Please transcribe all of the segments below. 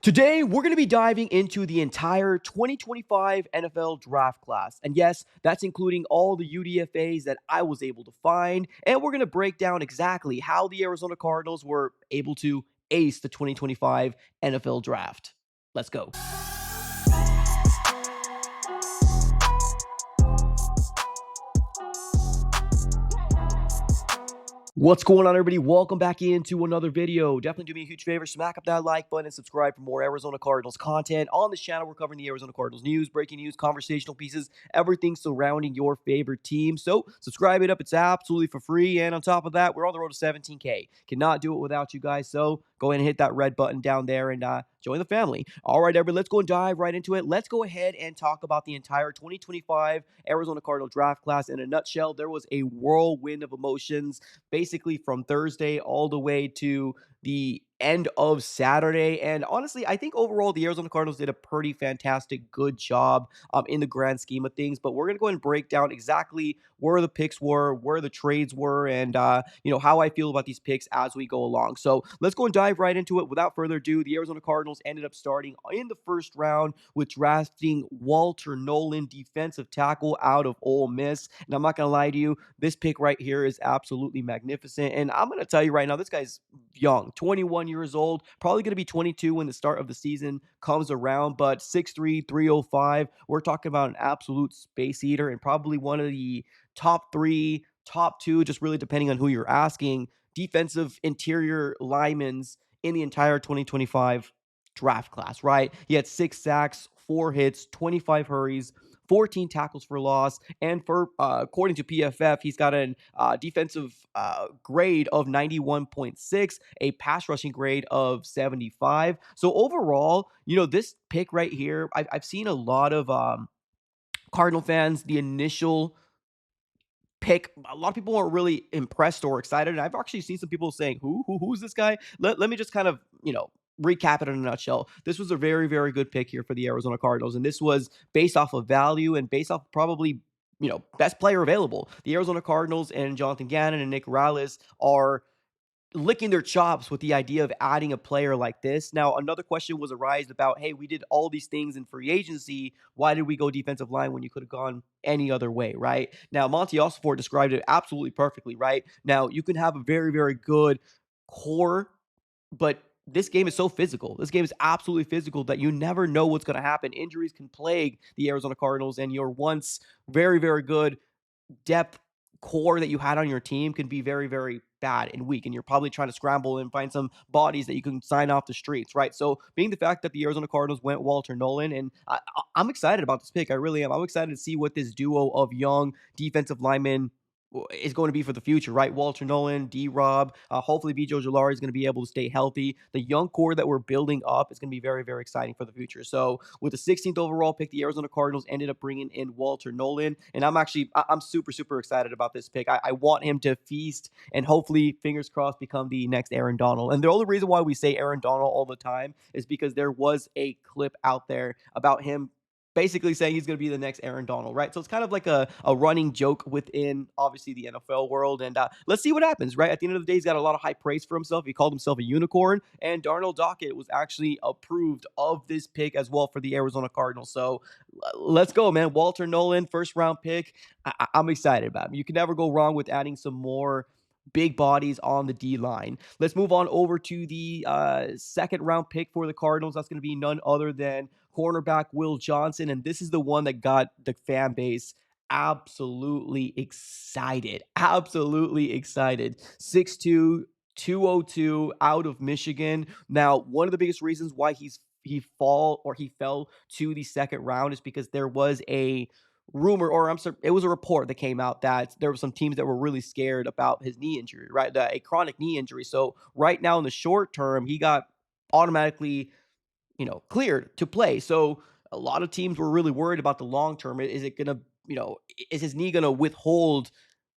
Today, we're going to be diving into the entire 2025 NFL draft class. And yes, that's including all the UDFA'S that I was able to find. And we're going to break down exactly how the Arizona Cardinals were able to ace the 2025 NFL draft. Let's go. What's going on, everybody? Welcome back into another video. Definitely do me a huge favor, smack up that like button and subscribe for more Arizona Cardinals content. On this channel, we're covering the Arizona Cardinals news, breaking news, conversational pieces, everything surrounding your favorite team. So subscribe it up. It's absolutely for free. And on top of that, we're on the road to 17K. Cannot do it without you guys. So go ahead and hit that red button down there and join the family. All right, everybody, let's go and dive right into it. Let's go ahead and talk about the entire 2025 Arizona Cardinal draft class. In a nutshell, there was a whirlwind of emotions basically from Thursday all the way to the end of Saturday. And honestly, I think overall the Arizona Cardinals did a pretty fantastic, good job in the grand scheme of things. But we're going to go ahead and break down exactly where the picks were, where the trades were, and how I feel about these picks as we go along. So let's go and dive right into it. Without further ado, the Arizona Cardinals ended up starting in the first round with drafting Walter Nolan, defensive tackle out of Ole Miss. And I'm not going to lie to you, this pick right here is absolutely magnificent. And I'm going to tell you right now, this guy's young, 21 years old, probably going to be 22 when the start of the season comes around, but 6'3", 305. We're talking about an absolute space eater and probably one of the top three, top two, just really depending on who you're asking, defensive interior linemen in the entire 2025 draft class, right? He had 6 sacks, 4 hits, 25 hurries, 14 tackles for loss, and for according to PFF, he's got a defensive grade of 91.6, a pass rushing grade of 75. So overall, this pick right here, I've seen a lot of Cardinal fans, the initial pick, a lot of people weren't really impressed or excited. And I've actually seen some people saying, who's this guy? Let me just kind of, recap it in a nutshell. This was a very, very good pick here for the Arizona Cardinals. And this was based off of value and based off probably, best player available. The Arizona Cardinals and Jonathan Gannon and Nick Rallis are licking their chops with the idea of adding a player like this. Now, another question was arised about, hey, we did all these things in free agency. Why did we go defensive line when you could have gone any other way, right? Now, Monty Ossenfort described it absolutely perfectly, right? Now, you can have a very, very good core, but this game is so physical. This game is absolutely physical that you never know what's going to happen. Injuries can plague the Arizona Cardinals, and your once very, very good depth core that you had on your team can be very, very bad and weak. And you're probably trying to scramble and find some bodies that you can sign off the streets, right? So, being the fact that the Arizona Cardinals went Walter Nolan, and I'm excited about this pick. I really am. I'm excited to see what this duo of young defensive linemen is going to be for the future, right? Walter Nolan, D-Rob, hopefully Vito Jalari is going to be able to stay healthy. The young core that we're building up is going to be very, very exciting for the future. So with the 16th overall pick, the Arizona Cardinals ended up bringing in Walter Nolan, and I'm super, super excited about this pick. I want him to feast and hopefully, fingers crossed, become the next Aaron Donald. And the only reason why we say Aaron Donald all the time is because there was a clip out there about him basically saying he's going to be the next Aaron Donald, right? So it's kind of like a running joke within, obviously, the NFL world. And let's see what happens, right? At the end of the day, he's got a lot of high praise for himself. He called himself a unicorn. And Darnell Dockett was actually approved of this pick as well for the Arizona Cardinals. So let's go, man. Walter Nolan, first round pick. I'm excited about him. You can never go wrong with adding some more big bodies on the D line. Let's move on over to the second round pick for the Cardinals. That's going to be none other than cornerback Will Johnson. And this is the one that got the fan base absolutely excited. Absolutely excited. 6'2", 202 out of Michigan. Now, one of the biggest reasons why he fell to the second round is because there was a rumor, or I'm sorry, it was a report that came out that there were some teams that were really scared about his knee injury, right? A chronic knee injury. So right now in the short term, he got automatically, cleared to play. So a lot of teams were really worried about the long term. Is it gonna, is his knee gonna withhold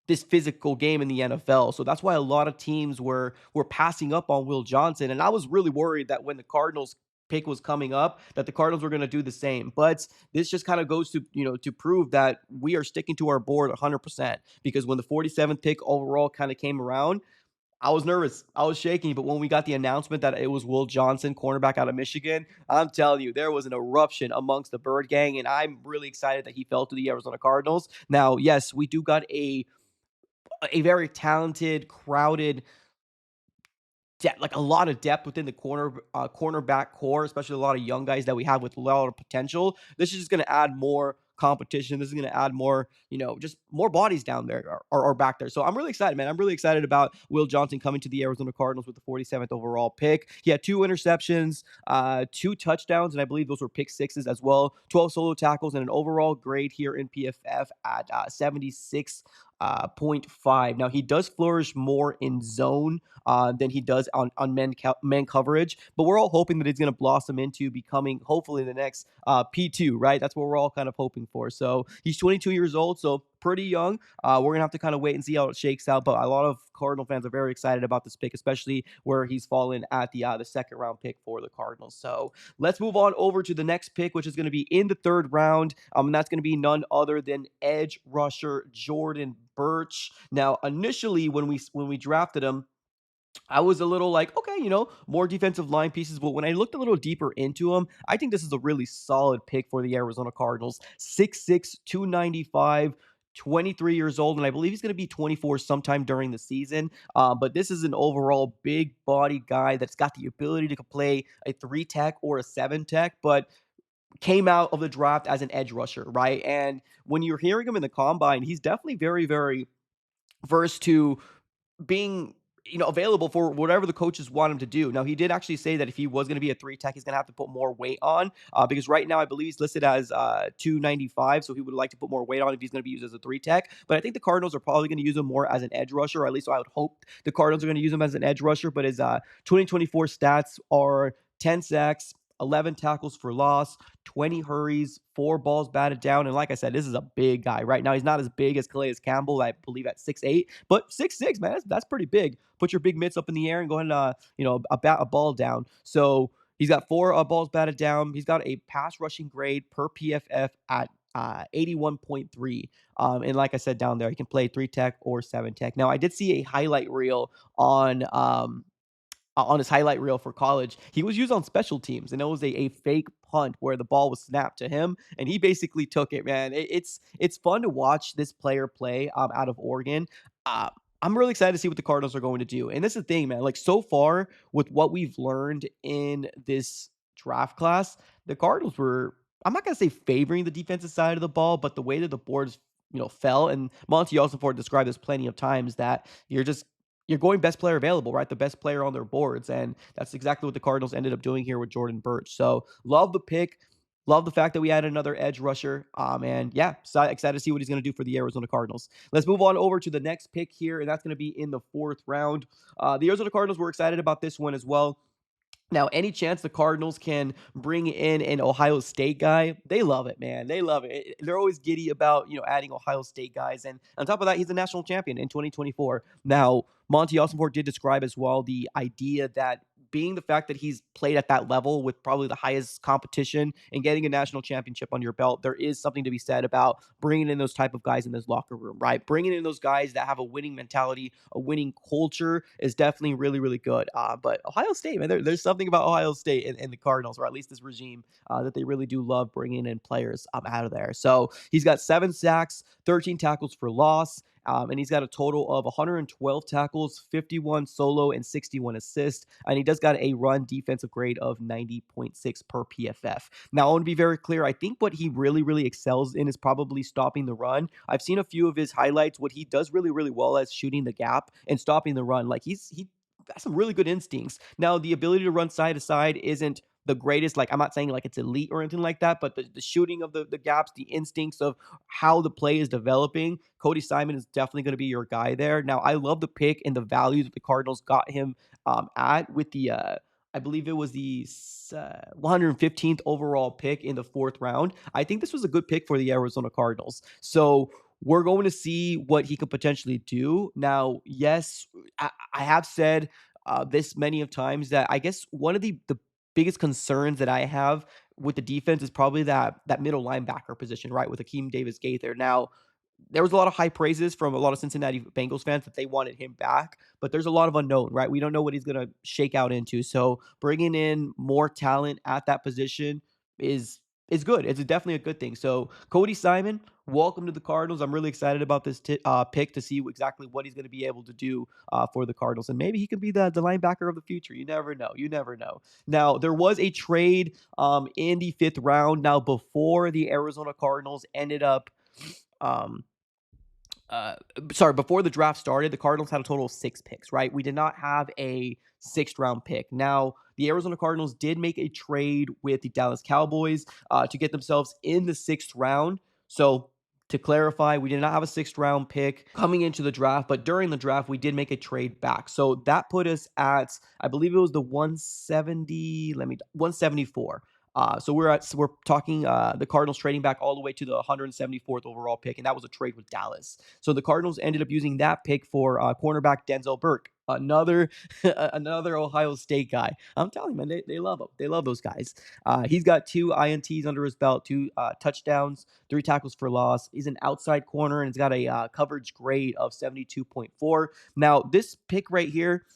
this physical game in the NFL? So that's why a lot of teams were passing up on Will Johnson. And I was really worried that when the Cardinals pick was coming up, that the Cardinals were going to do the same. But this just kind of goes to, to prove that we are sticking to our board 100%, because when the 47th pick overall kind of came around, I was nervous. I was shaking, but when we got the announcement that it was Will Johnson, cornerback out of Michigan, I'm telling you, there was an eruption amongst the Bird gang, and I'm really excited that he fell to the Arizona Cardinals. Now, yes, we do got a very talented, crowded like a lot of depth within the cornerback core, especially a lot of young guys that we have with a lot of potential. This is just going to add more competition. This is going to add more, just more bodies down there or back there. So I'm really excited, man. I'm really excited about Will Johnson coming to the Arizona Cardinals with the 47th overall pick. He had 2 interceptions, 2 touchdowns, and I believe those were pick sixes as well. 12 solo tackles and an overall grade here in PFF at 76.5. Now he does flourish more in zone than he does on men coverage. But we're all hoping that he's going to blossom into becoming hopefully the next P2, right? That's what we're all kind of hoping for. So he's 22 years old, so pretty young. We're gonna have to kind of wait and see how it shakes out. But a lot of Cardinal fans are very excited about this pick, especially where he's fallen at the second round pick for the Cardinals. So let's move on over to the next pick, which is going to be in the third round. And that's going to be none other than edge rusher Jordan Birch. Now, initially when we drafted him, I was a little like, okay, more defensive line pieces. But when I looked a little deeper into him, I think this is a really solid pick for the Arizona Cardinals. 6'6, 295. 23 years old, and I believe he's going to be 24 sometime during the season. But this is an overall big body guy that's got the ability to play a 3 tech or a 7 tech, but came out of the draft as an edge rusher, right? And when you're hearing him in the combine, he's definitely very, very versed to being available for whatever the coaches want him to do. Now, he did actually say that if he was going to be a 3 tech, he's going to have to put more weight on because right now I believe he's listed as 295, so he would like to put more weight on if he's going to be used as a 3 tech. But I think the Cardinals are probably going to use him more as an edge rusher, or at least I would hope the Cardinals are going to use him as an edge rusher. But his 2024 stats are 10 sacks, 11 tackles for loss, 20 hurries, 4 balls batted down. And like I said, this is a big guy. Right now, he's not as big as Calais Campbell, I believe, at 6'8", but 6'6", man, that's pretty big. Put your big mitts up in the air and go ahead and, bat a ball down. So he's got 4 balls batted down. He's got a pass rushing grade per PFF at 81.3. And like I said down there, he can play 3 tech or 7 tech. Now, I did see a highlight reel on his highlight reel for college. He was used on special teams, and it was a fake punt where the ball was snapped to him, and he basically took it, man. It's fun to watch this player play out of Oregon. Uh, I'm really excited to see what the Cardinals are going to do. And this is the thing, man. Like so far, with what we've learned in this draft class, the Cardinals were, I'm not gonna say favoring the defensive side of the ball, but the way that the boards fell. And Monty Ossenfort described this plenty of times that you're going best player available, right? The best player on their boards. And that's exactly what the Cardinals ended up doing here with Jordan Birch. So love the pick. Love the fact that we had another edge rusher. And yeah, so excited to see what he's going to do for the Arizona Cardinals. Let's move on over to the next pick here, and that's going to be in the fourth round. The Arizona Cardinals were excited about this one as well. Now, any chance the Cardinals can bring in an Ohio State guy, they love it, man. They love it. They're always giddy about, adding Ohio State guys. And on top of that, he's a national champion in 2024. Now, Monty Ossenfort did describe as well the idea that being the fact that he's played at that level with probably the highest competition and getting a national championship on your belt, there is something to be said about bringing in those type of guys in this locker room, right? Bringing in those guys that have a winning mentality, a winning culture is definitely really, really good. But Ohio State, man, there's something about Ohio State and the Cardinals, or at least this regime, that they really do love bringing in players out of there. So he's got 7 sacks, 13 tackles for loss. And he's got a total of 112 tackles, 51 solo, and 61 assists. And he does got a run defensive grade of 90.6 per PFF. Now, I want to be very clear. I think what he really, really excels in is probably stopping the run. I've seen a few of his highlights. What he does really, really well is shooting the gap and stopping the run. Like he got some really good instincts. Now, the ability to run side to side isn't the greatest. Like, I'm not saying like it's elite or anything like that, but the shooting of the gaps, the instincts of how the play is developing, Cody Simon is definitely going to be your guy there. Now, I love the pick and the value that the Cardinals got him at with I believe it was the 115th overall pick in the fourth round. I think this was a good pick for the Arizona Cardinals. So we're going to see what he could potentially do. Now, yes, I have said this many of times that I guess one of the biggest concerns that I have with the defense is probably that middle linebacker position, right? With Akeem Davis Gaither. Now, there was a lot of high praises from a lot of Cincinnati Bengals fans that they wanted him back, but there's a lot of unknown, right? We don't know what he's going to shake out into. So bringing in more talent at that position is is good. It's definitely a good thing. So Cody Simon, welcome to the Cardinals. I'm really excited about this pick to see exactly what he's going to be able to do for the Cardinals, and maybe he can be the linebacker of the future. You never know. You never know. Now there was a trade in the fifth round. Now before the Arizona Cardinals ended up um, uh, sorry, before the draft started, the Cardinals had a total of 6 picks, right? We did not have a sixth round pick. Now, the Arizona Cardinals did make a trade with the Dallas Cowboys to get themselves in the sixth round. So, to clarify, we did not have a sixth round pick coming into the draft, but during the draft, we did make a trade back. So that put us at, I believe it was the 174. So we're talking the Cardinals trading back all the way to the 174th overall pick, and that was a trade with Dallas. So the Cardinals ended up using that pick for cornerback Denzel Burke, another another Ohio State guy. I'm telling you, man, they love him. They love those guys. He's got 2 INTs under his belt, 2 touchdowns, 3 tackles for loss. He's an outside corner, and he's got a coverage grade of 72.4. Now this pick right here,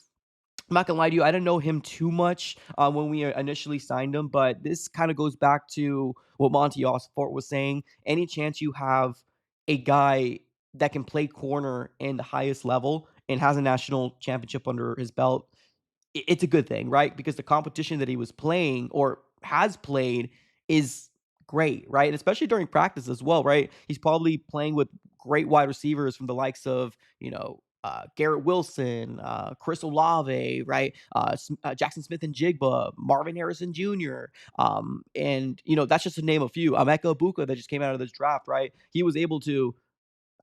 I'm not gonna lie to you, I didn't know him too much when we initially signed him, but this kind of goes back to what Monty Osfort was saying. Any chance you have a guy that can play corner in the highest level and has a national championship under his belt, it's a good thing, right? Because the competition that he was playing or has played is great, right? And especially during practice as well, right? He's probably playing with great wide receivers from the likes of, Garrett Wilson, Chris Olave, right? Jackson Smith and Jigba, Marvin Harrison Jr. And, that's just to name a few. Emeka Ibuka that just came out of this draft, right? He was able to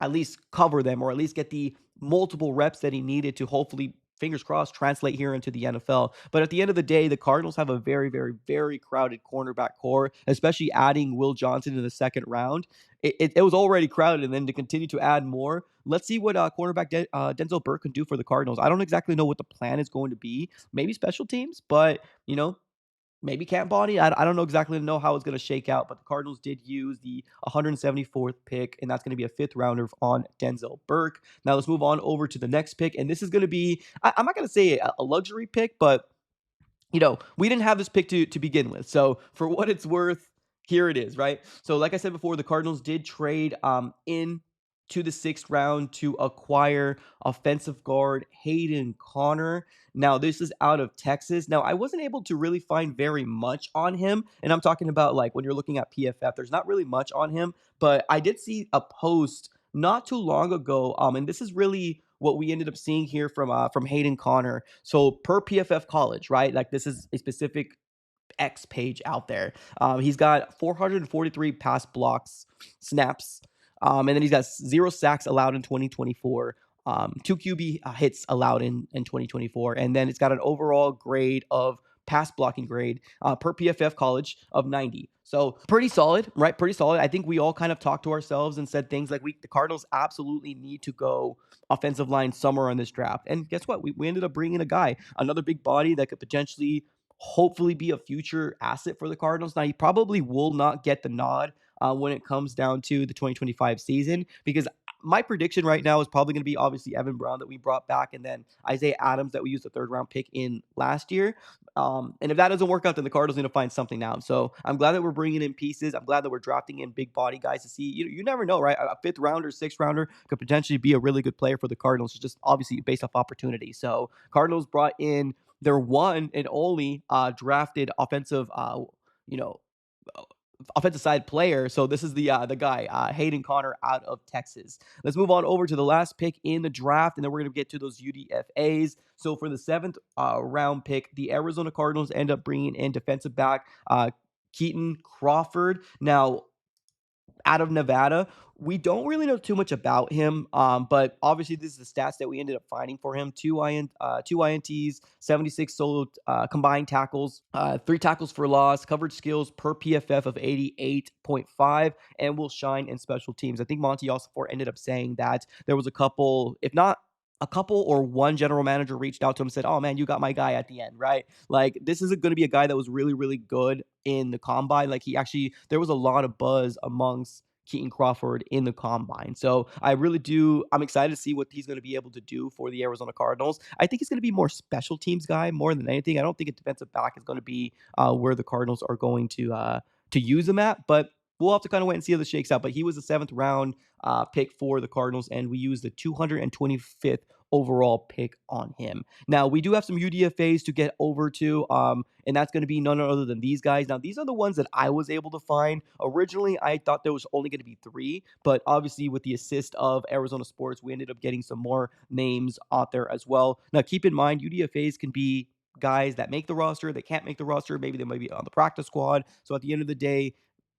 at least cover them or at least get the multiple reps that he needed to hopefully, fingers crossed, translate here into the NFL. But at the end of the day, the Cardinals have a very, very, very crowded cornerback core, especially adding Will Johnson in the second round. It was already crowded, and then to continue to add more. Let's see what cornerback Denzel Burke can do for the Cardinals. I don't exactly know what the plan is going to be. Maybe special teams, but maybe Camp Body. I don't know exactly know how it's going to shake out, but the Cardinals did use the 174th pick, and that's going to be a fifth rounder on Denzel Burke. Now let's move on over to the next pick, and this is going to be, I'm not going to say a luxury pick, but we didn't have this pick to begin with. So for what it's worth, here it is, right? So like I said before, the Cardinals did trade in to the sixth round to acquire offensive guard Hayden Connor. Now, this is out of Texas. Now, I wasn't able to really find very much on him. And I'm talking about like when you're looking at PFF, there's not really much on him, but I did see a post not too long ago. And this is really what we ended up seeing here from Hayden Connor. So per PFF College, right? Like this is a specific X page out there. He's got 443 pass blocks, snaps, and then he's got 0 sacks allowed in 2024. 2 QB hits allowed in 2024, and then it's got an overall grade of pass blocking grade per PFF College of 90. So pretty solid, right? Pretty solid. I think we all kind of talked to ourselves and said things like the Cardinals absolutely need to go offensive line somewhere on this draft. And guess what? We ended up bringing a guy, another big body that could potentially hopefully be a future asset for the Cardinals. Now, he probably will not get the nod when it comes down to the 2025 season because my prediction right now is probably going to be obviously Evan Brown that we brought back and then Isaiah Adams that we used the third round pick in last year. And if that doesn't work out, then the Cardinals need to find something now. So I'm glad that we're bringing in pieces. I'm glad that we're drafting in big body guys to see. You never know, right? A fifth rounder, sixth rounder could potentially be a really good player for the Cardinals. It's just obviously based off opportunity. So Cardinals brought in their one and only drafted offensive, you know, offensive side player. So this is the guy, Hayden Connor out of Texas. Let's move on over to the last pick in the draft, and then we're going to get to those UDFA'S. So for the seventh round pick, the Arizona Cardinals end up bringing in defensive back Keaton Crawford. Now, out of Nevada. We don't really know too much about him, but obviously this is the stats that we ended up finding for him: two INTs, 76 solo combined tackles, 3 tackles for loss, coverage skills per PFF of 88.5, and will shine in special teams. I think Monty Osfort ended up saying that there was a couple, if not a couple or one general manager reached out to him and said, "Oh man, you got my guy at the end," right? Like this is going to be a guy that was really, really good in the combine. Like there was a lot of buzz amongst Keaton Crawford in the combine. So I'm excited to see what he's going to be able to do for the Arizona Cardinals. I think he's going to be more special teams guy more than anything. I don't think a defensive back is going to be where the Cardinals are going to use him at, but we'll have to kind of wait and see how this shakes out. But he was a seventh round pick for the Cardinals, and we used the 225th overall pick on him. Now, we do have some UDFA'S to get over to, and that's going to be none other than these guys. Now, these are the ones that I was able to find. Originally, I thought there was only going to be 3, but obviously, with the assist of Arizona Sports, we ended up getting some more names out there as well. Now, keep in mind, UDFA'S can be guys that make the roster, they can't make the roster, maybe they might be on the practice squad. So at the end of the day,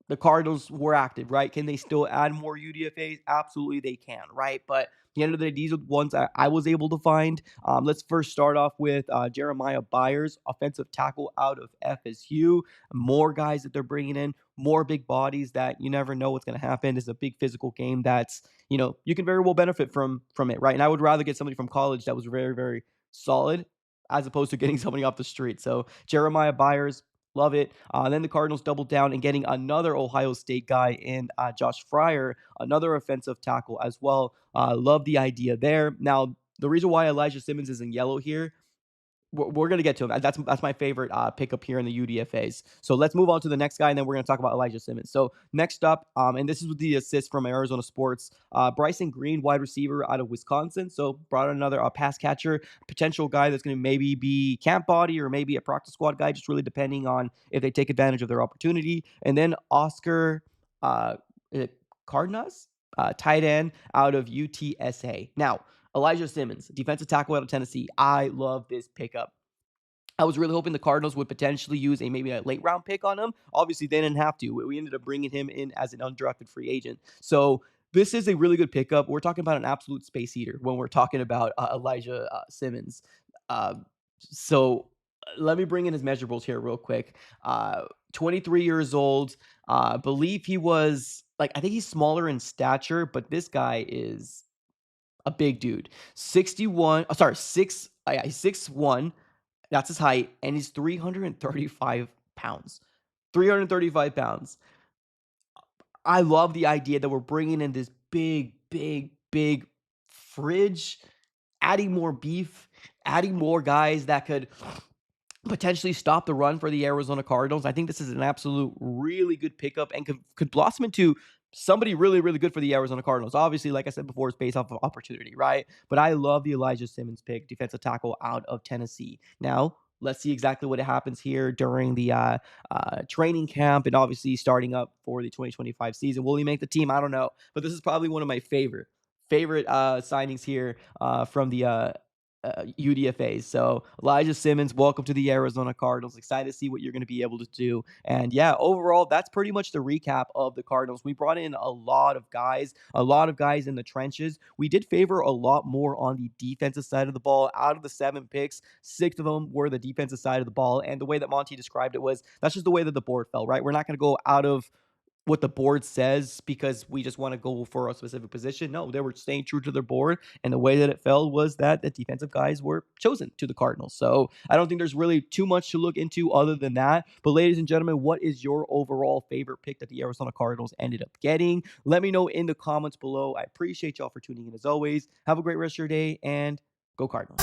the Cardinals were active, right? Can they still add more UDFA'S? Absolutely, they can, right? But at the end of the day, these are the ones I was able to find. Let's first start off with Jeremiah Byers, offensive tackle out of FSU. More guys that they're bringing in, more big bodies that you never know what's going to happen. It's a big physical game that's, you can very well benefit from it, right? And I would rather get somebody from college that was very, very solid as opposed to getting somebody off the street. So Jeremiah Byers, love it. Then the Cardinals doubled down and getting another Ohio State guy in Josh Fryer, another offensive tackle as well. Love the idea there. Now, the reason why Elijah Simmons is in yellow here, we're going to get to him. That's my favorite pickup here in the UDFA'S. So let's move on to the next guy, and then we're going to talk about Elijah Simmons. So next up, and this is with the assist from Arizona Sports, Bryson Green, wide receiver out of Wisconsin. So brought in another pass catcher, potential guy that's going to maybe be camp body or maybe a practice squad guy, just really depending on if they take advantage of their opportunity. And then Oscar uh, Cardenas, tight end out of UTSA. Now, Elijah Simmons, defensive tackle out of Tennessee. I love this pickup. I was really hoping the Cardinals would potentially use maybe a late round pick on him. Obviously, they didn't have to. We ended up bringing him in as an undrafted free agent. So this is a really good pickup. We're talking about an absolute space heater when we're talking about Elijah Simmons. Uh, so let me bring in his measurables here real quick. 23 years old. Believe he was I think he's smaller in stature, but this guy is a big dude. 61, sorry, 6'1". That's his height, and he's 335 pounds. 335 pounds. I love the idea that we're bringing in this big, big, big fridge, adding more beef, adding more guys that could potentially stop the run for the Arizona Cardinals. I think this is an absolute really good pickup and could blossom into somebody really, really good for the Arizona Cardinals. Obviously, like I said before, it's based off of opportunity, right? But I love the Elijah Simmons pick, defensive tackle out of Tennessee. Now, let's see exactly what happens here during the training camp and obviously starting up for the 2025 season. Will he make the team? I don't know. But this is probably one of my favorite signings here from the UDFA'S. So Elijah Simmons, welcome to the Arizona Cardinals. Excited to see what you're going to be able to do. And yeah, overall, that's pretty much the recap of the Cardinals. We brought in a lot of guys in the trenches. We did favor a lot more on the defensive side of the ball. Out of the 7 picks, 6 of them were the defensive side of the ball. And the way that Monty described it was that's just the way that the board fell, right? We're not going to go out of what the board says because we just want to go for a specific position. No, they were staying true to their board, and the way that it fell was that the defensive guys were chosen to the Cardinals. So I don't think there's really too much to look into other than that. But ladies and gentlemen, what is your overall favorite pick that the Arizona Cardinals ended up getting? Let me know in the comments below. I appreciate y'all for tuning in as always. Have a great rest of your day, and go Cardinals.